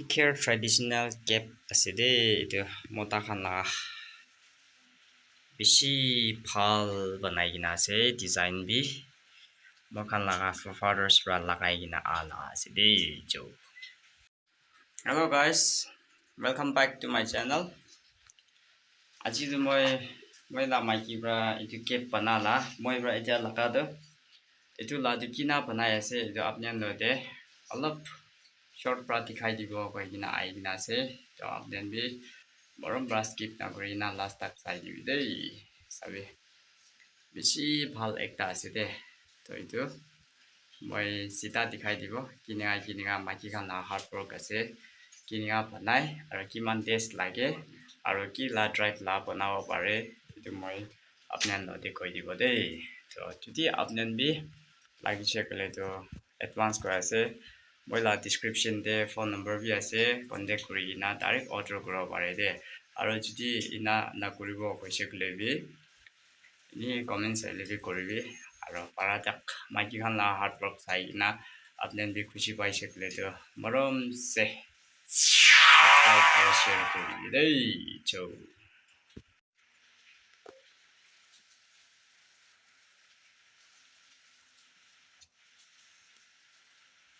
Care traditional cap aside itu motakan lah bisi phal banai gina ase design bi mokan laga fathers ra lagai gina ala aside jo. Hello guys, welcome back to my channel. Aji tu moi la mai ki bra itu cap banala moi bra eta laga do itu la du kina banai ase itu apnya no de alap short pra dikhai dibo ko gina ai gina ase to then bi morom bra skip na kori na last tak sai dibi dei sabe bishi bhal ekta ase de to itu moi sita dikhai dibo kininga maki kan la hard work ase kininga banai aro kiman days lage aro ki la drive la banawo pare itu moi apnan no de koi dibo dei to jodi apnan bi lagi check le to advance ko ase moi la description de phone number bi ase contact kuri na direct order koro pare de aro jodi ina na koribo ko check le bi ni comment sai le bi koribi aro paratak maki kan la hard work sai na apnan bi khushi pai check le to marom se share kori dei cho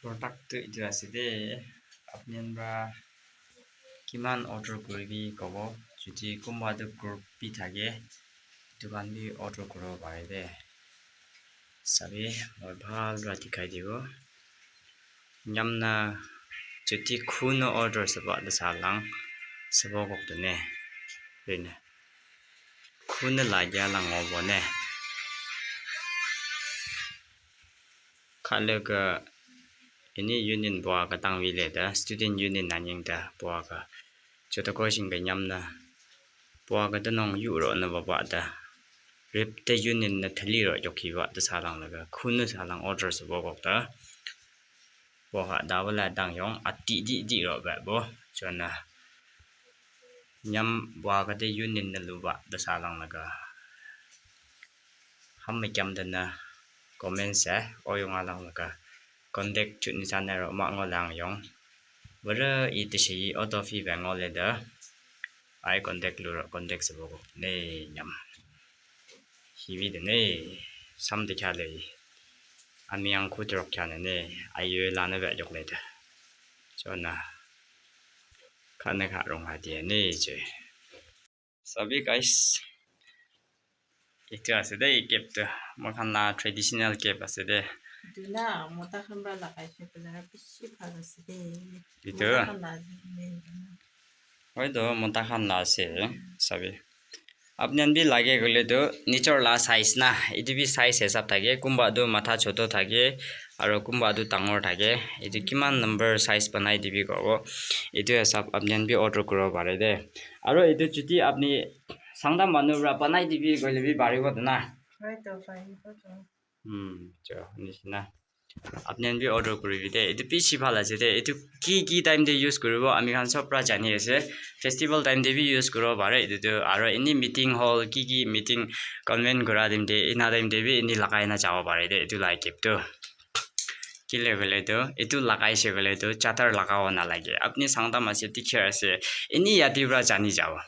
product itu aside apnan bra kiman order koribi kobo jodi kumba de group bi thage dukan bi order koro pare de sabe moi bhal ra dikhai dibo nyamna jodi khun order saba da salang sabo gok de ne rene khun la ya lang obo ne khalaga ini union bwa ka tang wi le da student union naning da bwa ka choto ko sing ga nyamna bwa ka da nong yu ro na ba da rep te union na thali ro yokhi wa da salang laga khun salang order sabo gok da bwa ha da wala dang yong ati di ro ba bo chona nyam bwa ka de union na lu ba da salang laga ham me kyam da na comment sa oyong alang laga contact chut ni san ro ma ngolang yong wara itishi auto fi ba ngole da ai contact lu ro contact sabo gok ne nyam hiwi de ne sam de kha le amyang khu drok kha ne ayu la na ba yok le da chona khane kha rong ha de ne je sabi guys itu aside cap to mokan la traditional cap aside dula mota khamba la kai se pala bishi phalo se de itu hoi do mota khan la se sabi apnan bi lage gole do nichor la size na itu bi size hesab thage kumba do matha choto thage aro kumba do tangor thage itu kiman number size banai dibi ko itu hesab apnan bi order koro pare de aro itu chuti apni sangda manubra banai dibi gole bi bari ko na right to fine to cho nisna apnan bi order koribi de itu bishi bhal ase de itu ki time de use koribo ami khan sob pra jani ase festival time de bi use koro pare itu aro any meeting hall ki meeting convene kora dim de ina time de bi ini lagai na jawa pare de itu like keep to ki level to itu lagai se gele to chatar lagao na lage apni sangda ma se teacher ase ini yati pra jani jawa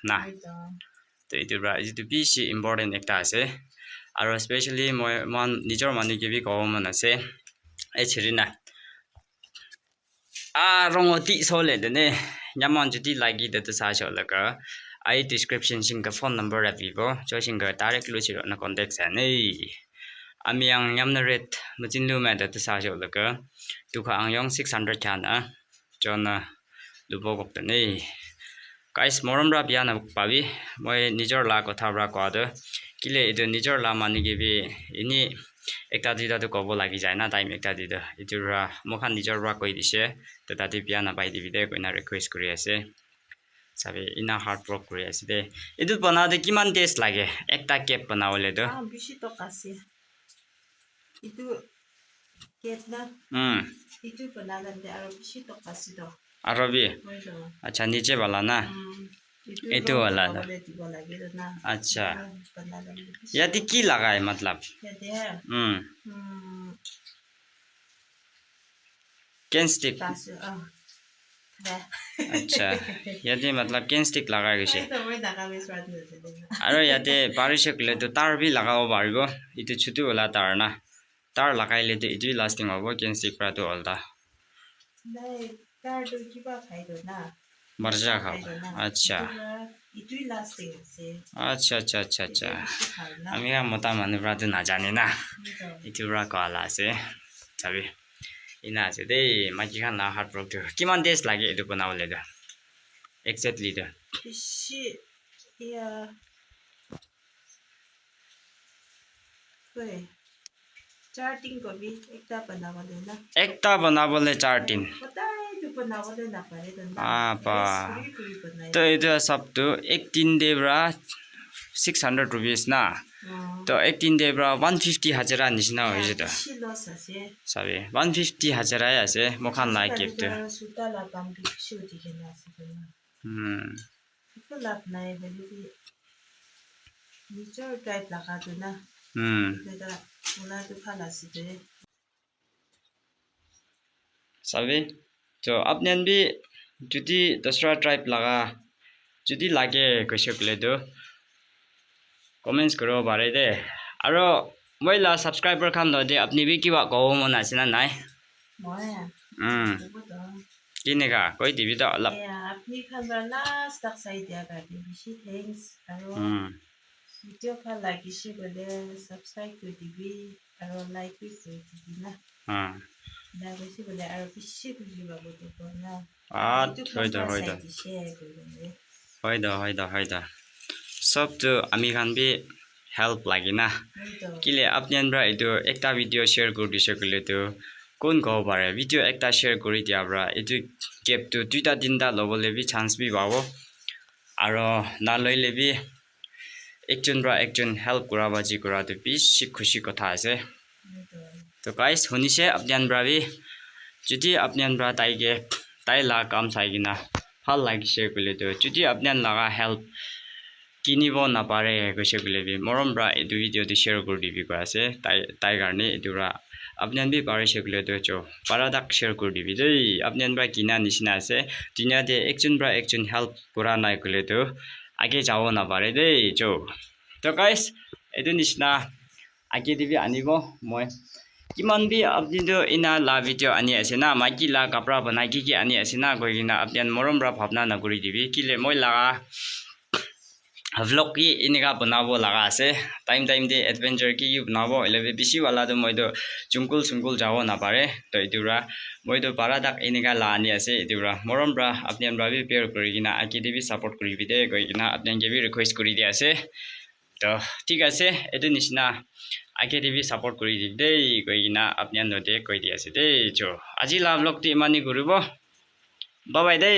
na to itu bra itu bishi important ekta ase aro especially mon nijor manu ke bi ko man ase chirina rongoti sole de ne nyamon judi lagi de sa sho laga ai description sing ka phone number ra vivo cho sing ka direct lu chiro na contact sa nei amyang nyamna ret mujin lu ma de sa sho laga tu kha angyong 600 khana chona lubo gok de nei guys moram ra bia na pabi moi nijor la kotha bra ko do kile itu nijor la mani ge bi ini ekta dida to kobo lagi jai na time ekta dida itu ra mokhan nijor ra koi dise to tati bia na pai dibi de koina request kuri ase sabe ina hard work kuri ase de itu bana de kiman days lage ekta cap banawole do bishi to kasi itu cap na itu banala de aro bishi to kasi do arobi acha niche wala na itu wala da अच्छा यदि की लगाए मतलब can stick Nah. আচ্ছা ইয়াতে মতলব কেন stick লাগাই গৈছে Ito mo nakami swat na sila. আৰু ইয়াতে পাৰিছে কলে তো তাৰ বি লগাব পাৰিব ইটো ছুটি হলা তাৰ না তাৰ লগাইলে তো ইটোই লাষ্টিং হ'ব কেন স্টিক পৰাটো অলটা Nay, kardo kiba khaido na. মৰজা খাও আচ্ছা Ito'y lasting kasi. আচ্ছা আচ্ছা আচ্ছা আচ্ছা আমি মতা মানুহ পৰাটো নাজানে না ইটো পৰা কলা আছে চাবি ইনা আছে দেই মাকি খান না হাত প্ৰকটো কিমান ডেজ লাগে এটো বনাবলৈ দে এক্সেক্টলি দে Pishi, yeah. Wait. Charting ko bi, ekta panawala na. একটা বনাবলৈ 4 দিন Patay, ito panawala na pa rin. আপা তো এটা সবটো 18 ডে পৰা 600 rupees না তো 18 ডে পৰা 150 হাজারা নিচিনা হৈ যেটা Pishi loss asi. চাবি 150 হাজারাই আছে মোখান নাই কেপটো Suta la pang pishi uti na asi ko na. Ito lap na eh, bali di. Nature type la ka to na. Ito mula to pala si to eh. চাবি তো আপনান B যদি দসরা tribe লাগা যদি লাগে কৈছে কলে তো কমেন্টস কৰিব পাৰে দে আৰু মই লা সাবস্ক্রাইবার খান দে আপনি বি কিবা কব মন আছে না নাই Moya. Buto. কিনেকা কৈ দিবি তো অলপ Yeah, apni khan ba last tak sa idea ka di bishi thanks. Aro video ka like shi bole subscribe to TV aro like to TV na. Na bishi bole aro bishi bishi ba buto ko na. হয় দা সব তো আমি খান be help লাগে না কিলে আপনি আনবা এটো একটা ভিডিও শেয়ার কৰি দিছে কলে তো কোন কব পাৰে ভিডিও একটা শেয়াৰ কৰি দিয়াবৰা এটো কেপ তো দুইটা তিনটা লবলে বি চান্স বি পাব আৰু না লইলে বি একজন হেল্প কৰা বাজি কৰা তো বেছি খুশি কথা আছে তো গাইস শুনিছে আপনি আনবা বি যদি আপনি আনবা তাই লা কাম চাইগিনা ভাল লাগিছে কলে তো যদি আপনি লাগা হেল্প কিনিব না পারে কৈছে কলে বি মৰম ব্ৰা এটো ভিডিও দি শেয়াৰ কৰি দিবি কৈ আছে তাই কাৰণে এটোৰা আপনি বি পাৰিছে কলে তো চো পাৰাদাক শেয়াৰ কৰি দিবি দেই আপনি বা কিনা নিচিনা আছে দুনিয়াতে একজন হেল্প কৰা নাই কলে তো আগে যাব না পারে দেই চো তো গাইস এটো নিচিনা আগে দিবি আনিব মই কিমান বি আপনি তো ইনা লা ভিডিও আনি আছে না মাইকি লা কাপড়া বনাই কি আনি আছে না কইনা আপনি মৰম ব্ৰা ভাবনা না কৰি দিবি কিলে মই লাগা vlog ki inika banabo laga ase time de adventure ki banabo elebe bisi wala to moi to chungkul jawo na pare to idura moi to paradak inika la ani ase idura morom bra apni bra bi pair kori gina akidi bi support kori bi de koi gina apni ke bi request kori di ase to thik ase etu nisna akidi bi support kori di de koi gina apni no de koi di ase de jo aji la vlog ti mani guribo bye bye de